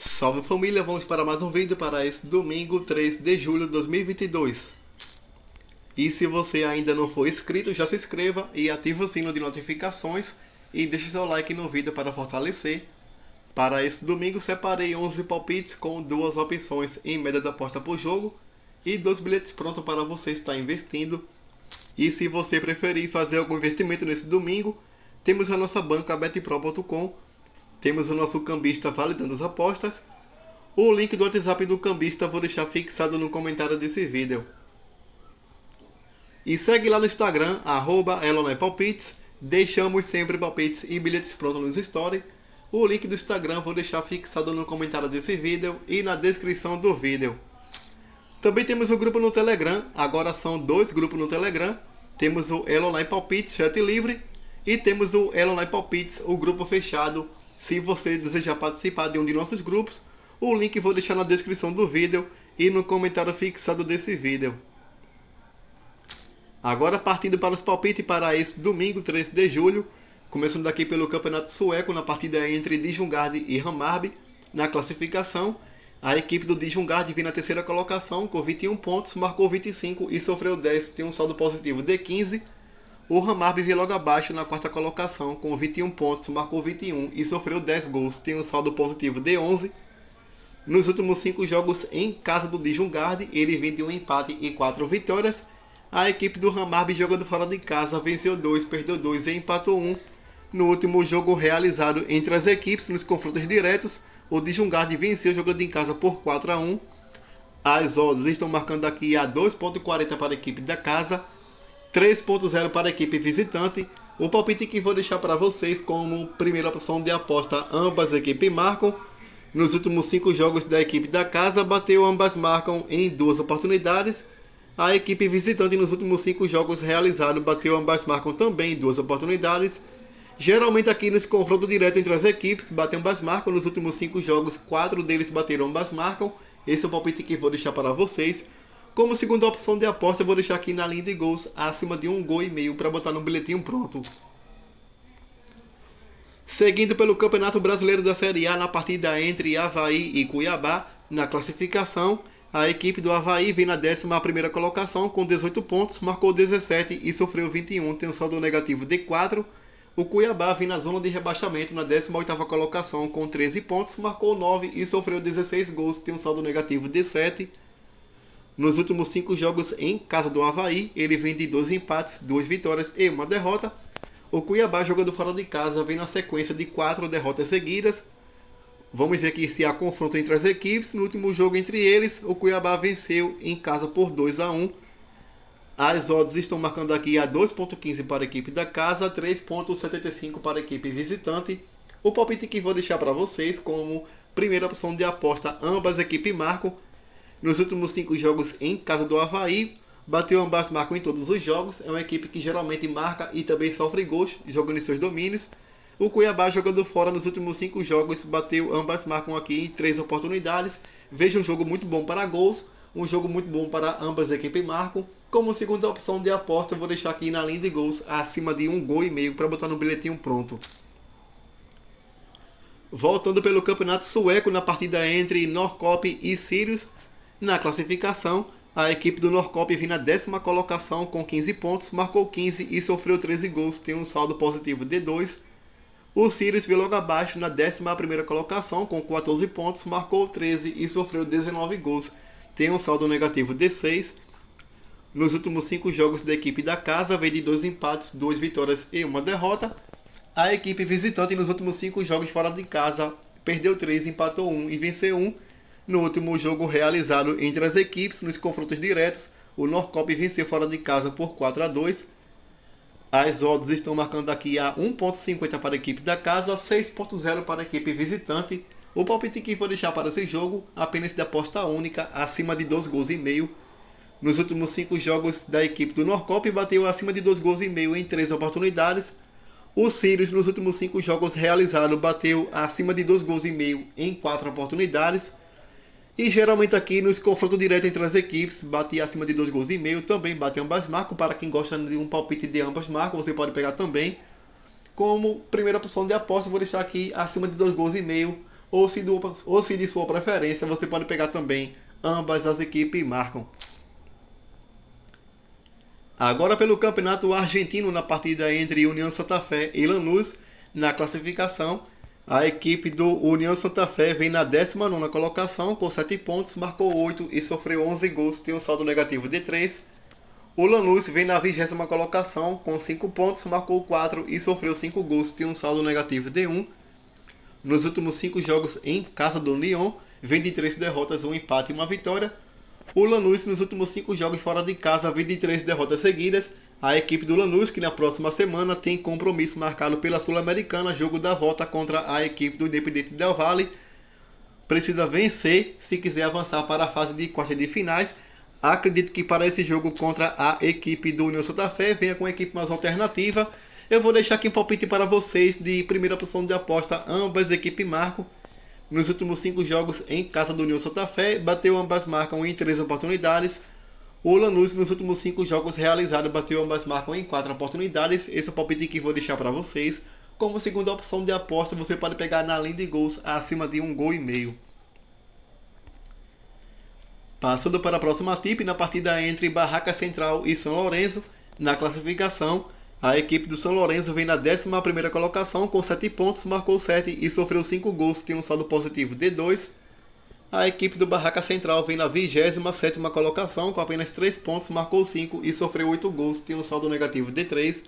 Salve família, vamos para mais um vídeo para esse domingo 3 de julho de 2022. E se você ainda não for inscrito, já se inscreva e ative o sino de notificações e deixe seu like no vídeo para fortalecer. Para esse domingo separei 11 palpites com duas opções em média de aposta por jogo e 2 bilhetes prontos para você estar investindo. E se você preferir fazer algum investimento nesse domingo, temos a nossa banca betpro.com, temos o nosso cambista validando as apostas. O link do WhatsApp do cambista vou deixar fixado no comentário desse vídeo. E segue lá no Instagram, @elonepalpites. Deixamos sempre palpites e bilhetes prontos nos stories. O link do Instagram vou deixar fixado no comentário desse vídeo e na descrição do vídeo. Também temos o grupo no Telegram, agora são 2 grupos no Telegram. Temos o Elonai Palpites, chat livre, e temos o Elonai Palpites, o grupo fechado. Se você desejar participar de um de nossos grupos, o link vou deixar na descrição do vídeo e no comentário fixado desse vídeo. Agora partindo para os palpites para esse domingo 3 de julho, começando daqui pelo Campeonato Sueco, na partida entre Dijungard e Hammarby. Na classificação, a equipe do Dijungard vem na terceira colocação com 21 pontos, marcou 25 e sofreu 10, tem um saldo positivo de 15. O Hammarby veio logo abaixo na quarta colocação com 21 pontos, marcou 21 e sofreu 10 gols, tem um saldo positivo de 11. Nos últimos 5 jogos em casa do Dijungard, ele vem de um empate e 4 vitórias. A equipe do Hammarby jogando fora de casa venceu 2, perdeu 2 e empatou 1. No último jogo realizado entre as equipes nos confrontos diretos, o Dijungard venceu jogando em casa por 4-1. As odds estão marcando aqui a 2,40 para a equipe da casa, 3,0 para a equipe visitante. O palpite que vou deixar para vocês como primeira opção de aposta, ambas equipes marcam. Nos últimos 5 jogos da equipe da casa, bateu ambas marcam em 2 oportunidades. A equipe visitante nos últimos 5 jogos realizados, bateu ambas marcam também em 2 oportunidades. Geralmente aqui nesse confronto direto entre as equipes, bateu ambas marcam. Nos últimos 5 jogos, 4 deles bateram ambas marcam. Esse é o palpite que vou deixar para vocês. Como segunda opção de aposta, eu vou deixar aqui na linha de gols acima de 1,5 gol para botar no bilhetinho pronto. Seguindo pelo Campeonato Brasileiro da Série A, na partida entre Avaí e Cuiabá, na classificação, a equipe do Avaí vem na 11ª colocação com 18 pontos, marcou 17 e sofreu 21, tem um saldo negativo de 4. O Cuiabá vem na zona de rebaixamento na 18ª colocação com 13 pontos, marcou 9 e sofreu 16 gols, tem um saldo negativo de 7. Nos últimos 5 jogos em casa do Avaí, ele vem de 2 empates, 2 vitórias e 1 derrota. O Cuiabá, jogando fora de casa, vem na sequência de 4 derrotas seguidas. Vamos ver aqui se há confronto entre as equipes. No último jogo entre eles, o Cuiabá venceu em casa por 2-1. As odds estão marcando aqui a 2,15 para a equipe da casa, 3,75 para a equipe visitante. O palpite que vou deixar para vocês como primeira opção de aposta, ambas equipes marcam. Nos últimos 5 jogos em casa do Avaí, bateu ambas marcam em todos os jogos. É uma equipe que geralmente marca e também sofre gols, jogando em seus domínios. O Cuiabá, jogando fora nos últimos 5 jogos, bateu ambas marcam aqui em 3 oportunidades. Veja um jogo muito bom para gols, um jogo muito bom para ambas equipes marcam. Como segunda opção de aposta, eu vou deixar aqui na linha de gols acima de 1,5 gol para botar no bilhetinho pronto. Voltando pelo Campeonato Sueco, na partida entre Norrköping e Sirius. Na classificação, a equipe do Norrköping vem na 10ª colocação com 15 pontos, marcou 15 e sofreu 13 gols, tem um saldo positivo de 2. O Sirius veio logo abaixo na 11ª colocação com 14 pontos, marcou 13 e sofreu 19 gols, tem um saldo negativo de 6. Nos últimos 5 jogos da equipe da casa, veio de 2 empates, 2 vitórias e 1 derrota. A equipe visitante nos últimos 5 jogos fora de casa, perdeu 3, empatou 1 e venceu 1. No último jogo realizado entre as equipes, nos confrontos diretos, o Norrköping venceu fora de casa por 4-2. As odds estão marcando aqui a 1,50 para a equipe da casa, 6,0 para a equipe visitante. O palpite que vou deixar para esse jogo, apenas de aposta única, acima de 2,5 gols. Nos últimos 5 jogos da equipe do Norrköping, bateu acima de 2,5 gols em 3 oportunidades. O Sirius, nos últimos 5 jogos realizados, bateu acima de 2,5 gols em 4 oportunidades. E geralmente aqui nos confrontos diretos entre as equipes, bate acima de 2,5 gols, também bate ambas marcam. Para quem gosta de um palpite de ambas marcam, você pode pegar também. Como primeira opção de aposta, vou deixar aqui acima de 2,5 gols, ou se de sua preferência você pode pegar também ambas as equipes marcam. Agora pelo Campeonato Argentino, na partida entre União Santa Fé e Lanús, na classificação, a equipe do União Santa Fé vem na 19ª colocação com 7 pontos, marcou 8 e sofreu 11 gols, tem um saldo negativo de 3. O Lanús vem na 20ª colocação com 5 pontos, marcou 4 e sofreu 5 gols, tem um saldo negativo de 1. Nos últimos 5 jogos em casa do Lyon, vem de 3 derrotas, 1 empate e 1 vitória. O Lanús, nos últimos 5 jogos fora de casa, vem de 3 derrotas seguidas. A equipe do Lanús, que na próxima semana tem compromisso marcado pela Sul-Americana, jogo da volta contra a equipe do Independiente Del Valle. Precisa vencer se quiser avançar para a fase de quartas de finais. Acredito que para esse jogo contra a equipe do União Santa Fé, venha com a equipe mais alternativa. Eu vou deixar aqui um palpite para vocês de primeira posição de aposta, ambas equipes marcam. Nos últimos 5 jogos em casa do União Santa Fé, bateu ambas marcam em 3 oportunidades. O Lanús, nos últimos 5 jogos realizados, bateu ambas marcam em 4 oportunidades. Esse é o palpite que vou deixar para vocês. Como segunda opção de aposta, você pode pegar na linha de gols acima de 1,5 gols. Passando para a próxima tip, na partida entre Barraca Central e São Lourenço, na classificação, a equipe do São Lourenço vem na 11ª colocação com 7 pontos, marcou 7 e sofreu 5 gols, tem um saldo positivo de 2. A equipe do Barraca Central vem na 27ª colocação com apenas 3 pontos, marcou 5 e sofreu 8 gols, tem um saldo negativo de 3.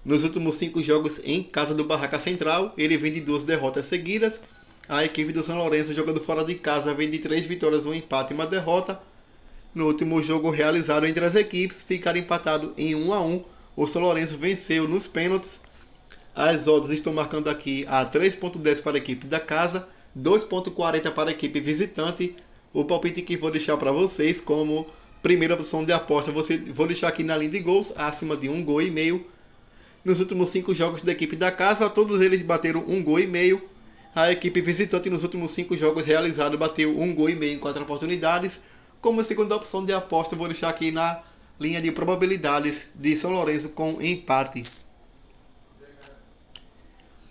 Nos últimos 5 jogos em casa do Barraca Central, ele vem de 2 derrotas seguidas. A equipe do São Lourenço, jogando fora de casa, vem de 3 vitórias, 1 empate e 1 derrota. No último jogo realizado entre as equipes, ficaram empatados em 1-1. O São Lourenço venceu nos pênaltis. As odds estão marcando aqui a 3,10 para a equipe da casa, 2,40 para a equipe visitante. O palpite que vou deixar para vocês como primeira opção de aposta, vou deixar aqui na linha de gols, acima de 1,5 gols. Nos últimos 5 jogos da equipe da casa, todos eles bateram 1,5 gols. A equipe visitante nos últimos 5 jogos realizados bateu 1,5 gols em 4 oportunidades. Como segunda opção de aposta, vou deixar aqui na linha de probabilidades de São Lourenço com empate.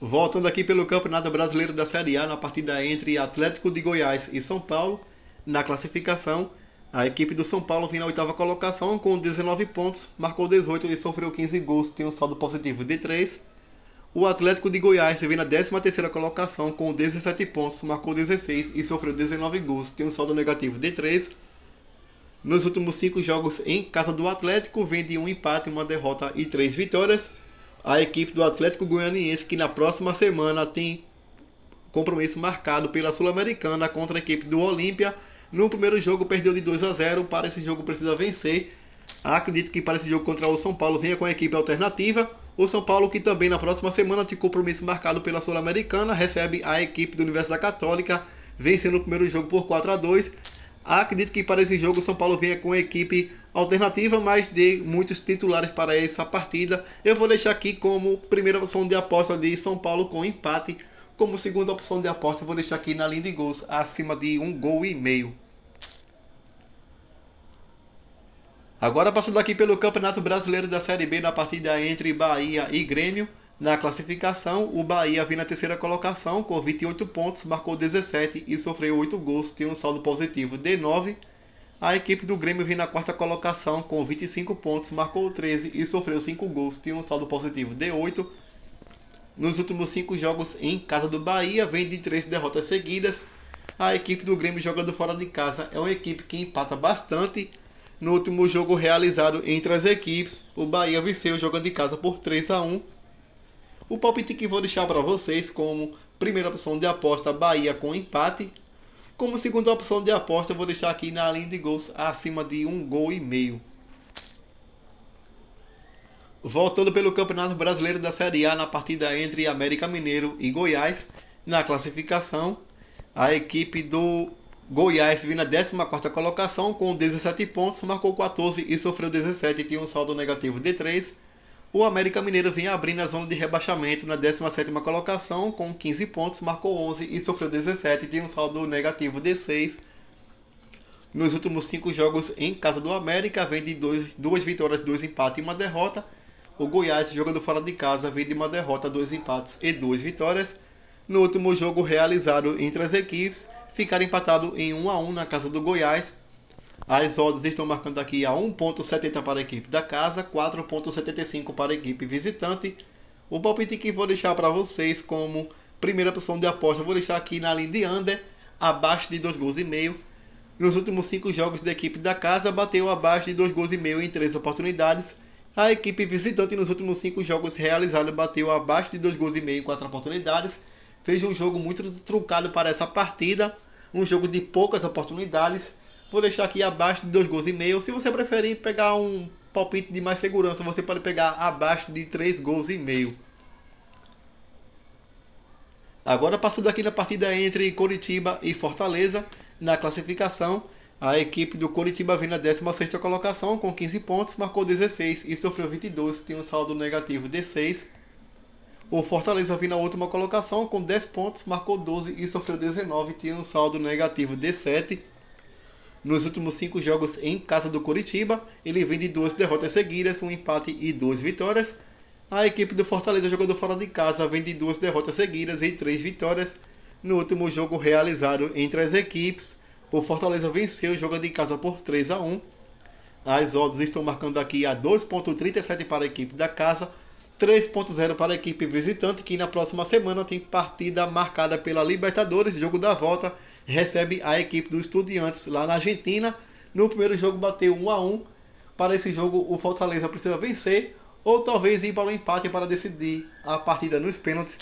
Voltando aqui pelo Campeonato Brasileiro da Série A, na partida entre Atlético de Goiás e São Paulo, na classificação, a equipe do São Paulo vem na 8ª colocação com 19 pontos, marcou 18 e sofreu 15 gols, tem um saldo positivo de 3. O Atlético de Goiás vem na 13ª colocação com 17 pontos, marcou 16 e sofreu 19 gols, tem um saldo negativo de 3. Nos últimos 5 jogos em casa do Atlético, vem de 1 empate, 1 derrota e 3 vitórias. A equipe do Atlético Goianiense, que na próxima semana tem compromisso marcado pela Sul-Americana contra a equipe do Olímpia. No primeiro jogo perdeu de 2-0, para esse jogo precisa vencer. Acredito que para esse jogo contra o São Paulo venha com a equipe alternativa. O São Paulo, que também na próxima semana tem compromisso marcado pela Sul-Americana, recebe a equipe da Universidade Católica, vencendo o primeiro jogo por 4-2. Acredito que para esse jogo o São Paulo venha com a equipe alternativa, mas de muitos titulares para essa partida. Eu vou deixar aqui como primeira opção de aposta de São Paulo com empate. Como segunda opção de aposta, eu vou deixar aqui na linha de gols acima de 1,5 gols. Agora passando aqui pelo Campeonato Brasileiro da Série B, na partida entre Bahia e Grêmio. Na classificação, o Bahia vem na 3ª colocação com 28 pontos, marcou 17 e sofreu 8 gols, tem um saldo positivo de 9. A equipe do Grêmio vem na 4ª colocação com 25 pontos, marcou 13 e sofreu 5 gols, tem um saldo positivo de 8. Nos últimos 5 jogos em casa do Bahia, vem de 3 derrotas seguidas. A equipe do Grêmio, jogando fora de casa, é uma equipe que empata bastante. No último jogo realizado entre as equipes, o Bahia venceu jogando em casa por 3-1. O palpite que vou deixar para vocês como primeira opção de aposta, Bahia com empate. Como segunda opção de aposta, eu vou deixar aqui na linha de gols acima de 1,5 gols. Voltando pelo Campeonato Brasileiro da Série A, na partida entre América Mineiro e Goiás, na classificação, a equipe do Goiás vem na 14ª colocação com 17 pontos, marcou 14 e sofreu 17 e tinha um saldo negativo de 3. O América Mineiro vem abrindo a zona de rebaixamento na 17ª colocação com 15 pontos, marcou 11 e sofreu 17 e tem um saldo negativo de 6. Nos últimos 5 jogos em casa do América, vem de 2 vitórias, 2 empates e 1 derrota. O Goiás, jogando fora de casa, vem de 1 derrota, 2 empates e 2 vitórias. No último jogo realizado entre as equipes, ficaram empatados em 1 a 1 na casa do Goiás. As odds estão marcando aqui a 1,70 para a equipe da casa, 4,75 para a equipe visitante. O palpite que vou deixar para vocês como primeira opção de aposta, vou deixar aqui na linha de under, abaixo de 2 gols e meio. Nos últimos 5 jogos da equipe da casa, bateu abaixo de 2 gols e meio em 3 oportunidades. A equipe visitante nos últimos 5 jogos realizados bateu abaixo de 2 gols e meio em 4 oportunidades. Fez um jogo muito truncado para essa partida, um jogo de poucas oportunidades. Vou deixar aqui abaixo de 2 gols e meio. Se você preferir pegar um palpite de mais segurança, você pode pegar abaixo de 3 gols e meio. Agora passando aqui na partida entre Coritiba e Fortaleza, na classificação, a equipe do Coritiba vem na 16ª colocação com 15 pontos, marcou 16 e sofreu 22, tem um saldo negativo de 6. O Fortaleza vem na última colocação com 10 pontos, marcou 12 e sofreu 19, tem um saldo negativo de 7. Nos últimos 5 jogos em casa do Coritiba, ele vem de 2 derrotas seguidas, um empate e 2 vitórias. A equipe do Fortaleza, jogando fora de casa, vem de 2 derrotas seguidas e 3 vitórias. No último jogo realizado entre as equipes, o Fortaleza venceu jogando em casa por 3 a 1. As odds estão marcando aqui a 2,37 para a equipe da casa, 3,0 para a equipe visitante, que na próxima semana tem partida marcada pela Libertadores, jogo da volta, recebe a equipe do Estudiantes lá na Argentina. No primeiro jogo bateu 1 a 1. Para esse jogo o Fortaleza precisa vencer ou talvez ir para o empate para decidir a partida nos pênaltis.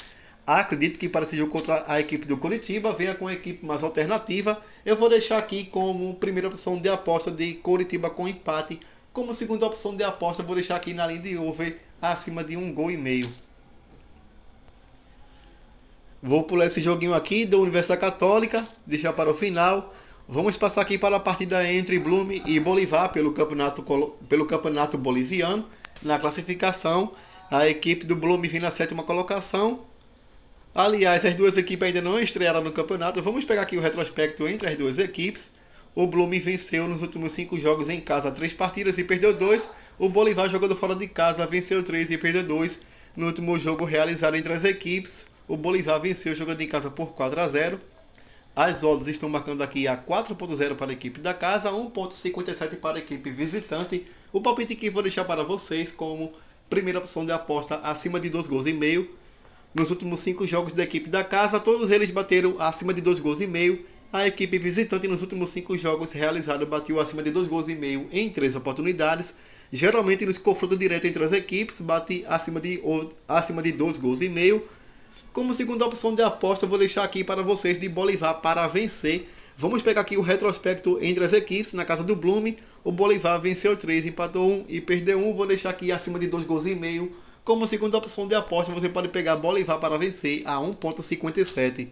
Acredito que para esse jogo contra a equipe do Coritiba venha com a equipe mais alternativa. Eu vou deixar aqui como primeira opção de aposta de Coritiba com empate. Como segunda opção de aposta, vou deixar aqui na linha de over acima de 1 gol e meio. Vou pular esse joguinho aqui da Universidade Católica, deixar para o final. Vamos passar aqui para a partida entre Blume e Bolívar pelo campeonato boliviano. Na classificação, a equipe do Blume vem na 7ª colocação. Aliás, as duas equipes ainda não estrearam no campeonato. Vamos pegar aqui o retrospecto entre as duas equipes. O Blume venceu nos últimos 5 jogos em casa 3 partidas e perdeu 2. O Bolívar, jogando fora de casa, venceu 3 e perdeu 2. No último jogo realizado entre as equipes, o Bolívar venceu jogando em casa por 4 a 0. As odds estão marcando aqui a 4,0 para a equipe da casa, 1,57 para a equipe visitante. O palpite que vou deixar para vocês como primeira opção de aposta acima de 2 gols e meio. Nos últimos 5 jogos da equipe da casa, todos eles bateram acima de 2 gols e meio. A equipe visitante nos últimos 5 jogos realizados bateu acima de 2 gols e meio em 3 oportunidades. Geralmente nos confrontos diretos entre as equipes bate acima de 2 gols e meio. Como segunda opção de aposta, eu vou deixar aqui para vocês de Bolívar para vencer. Vamos pegar aqui o retrospecto entre as equipes. Na casa do Blume, o Bolívar venceu 3, empatou 1 e perdeu 1. Vou deixar aqui acima de 2 gols e meio. Como segunda opção de aposta, você pode pegar Bolívar para vencer a 1,57.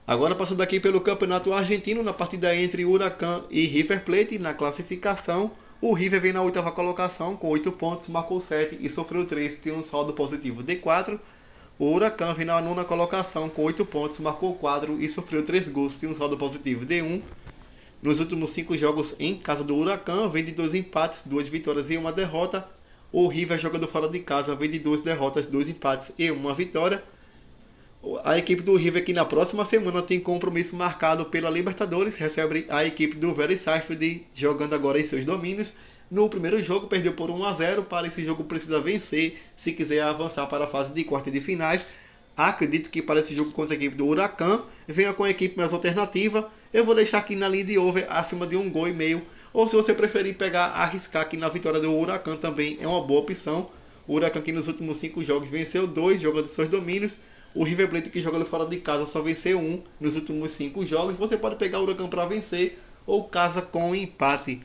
Agora passando aqui pelo Campeonato Argentino, na partida entre Huracán e River Plate, na classificação. O River vem na 8ª colocação com 8 pontos, marcou 7 e sofreu 3, tem um saldo positivo de 4. O Huracán vem na 9ª colocação com 8 pontos, marcou 4 e sofreu 3 gols, tem um saldo positivo de 1. Nos últimos 5 jogos em casa do Huracán, vem de 2 empates, 2 vitórias e 1 derrota. O River, jogando fora de casa, vem de 2 derrotas, 2 empates e 1 vitória. A equipe do River, que na próxima semana tem compromisso marcado pela Libertadores, recebe a equipe do Vélez Sarsfield jogando agora em seus domínios. No primeiro jogo perdeu por 1 a 0, para esse jogo precisa vencer se quiser avançar para a fase de quartas de finais. Acredito que para esse jogo contra a equipe do Huracán venha com a equipe mais alternativa. Eu vou deixar aqui na linha de over acima de 1 gol e meio. Ou se você preferir arriscar aqui na vitória do Huracán também é uma boa opção. O Huracán que nos últimos 5 jogos venceu 2, jogando seus domínios. O River Plate, que joga fora de casa, só venceu 1 nos últimos 5 jogos. Você pode pegar o Huracán para vencer ou casa com empate.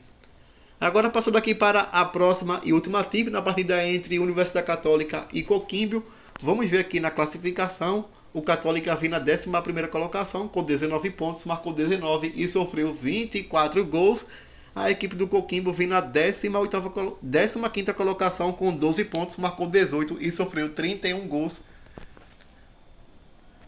Agora passando aqui para a próxima e última tip na partida entre Universidade Católica e Coquimbo. Vamos ver aqui na classificação. O Católica vem na 11ª colocação com 19 pontos, marcou 19 e sofreu 24 gols. A equipe do Coquimbo vem na 15ª colocação com 12 pontos, marcou 18 e sofreu 31 gols.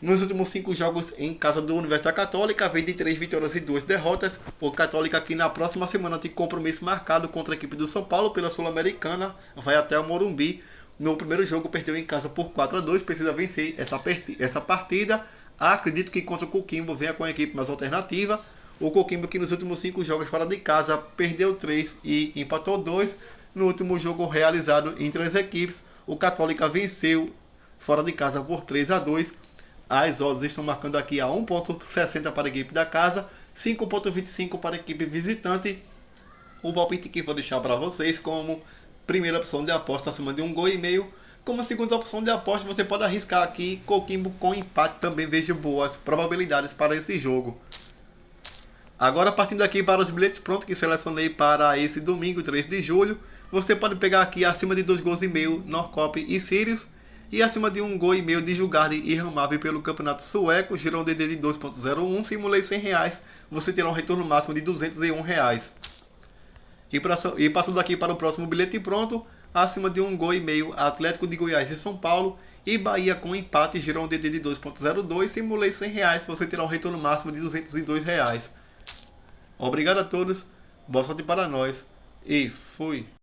Nos últimos 5 jogos em casa do Universidade Católica, vem de 3 vitórias e 2 derrotas. O Católica que na próxima semana tem compromisso marcado contra a equipe do São Paulo pela Sul-Americana, vai até o Morumbi. No primeiro jogo perdeu em casa por 4-2, precisa vencer essa partida. Acredito que contra o Coquimbo venha com a equipe mais alternativa. O Coquimbo que nos últimos 5 jogos fora de casa perdeu 3 e empatou 2. No último jogo realizado entre as equipes, o Católica venceu fora de casa por 3-2. As odds estão marcando aqui a 1,60 para a equipe da casa, 5,25 para a equipe visitante. O palpite que vou deixar para vocês como primeira opção de aposta acima de 1,5 gols. Como segunda opção de aposta, você pode arriscar aqui Coquimbo com empate. Também vejo boas probabilidades para esse jogo. Agora, partindo aqui para os bilhetes prontos que selecionei para esse domingo, 3 de julho. Você pode pegar aqui acima de 2,5 gols Norcop e Sirius. E acima de 1,5 gols de Djurgården e Hammarby pelo Campeonato Sueco. Girou um DD de 2,01. Simulei R$100. Você terá um retorno máximo de R$201. E passando aqui para o próximo bilhete pronto, acima de 1,5 gols Atlético de Goiás e São Paulo e Bahia com empate, girou um DD de 2,02, simulei R$100, você terá um retorno máximo de R$202. Obrigado a todos, boa sorte para nós e fui!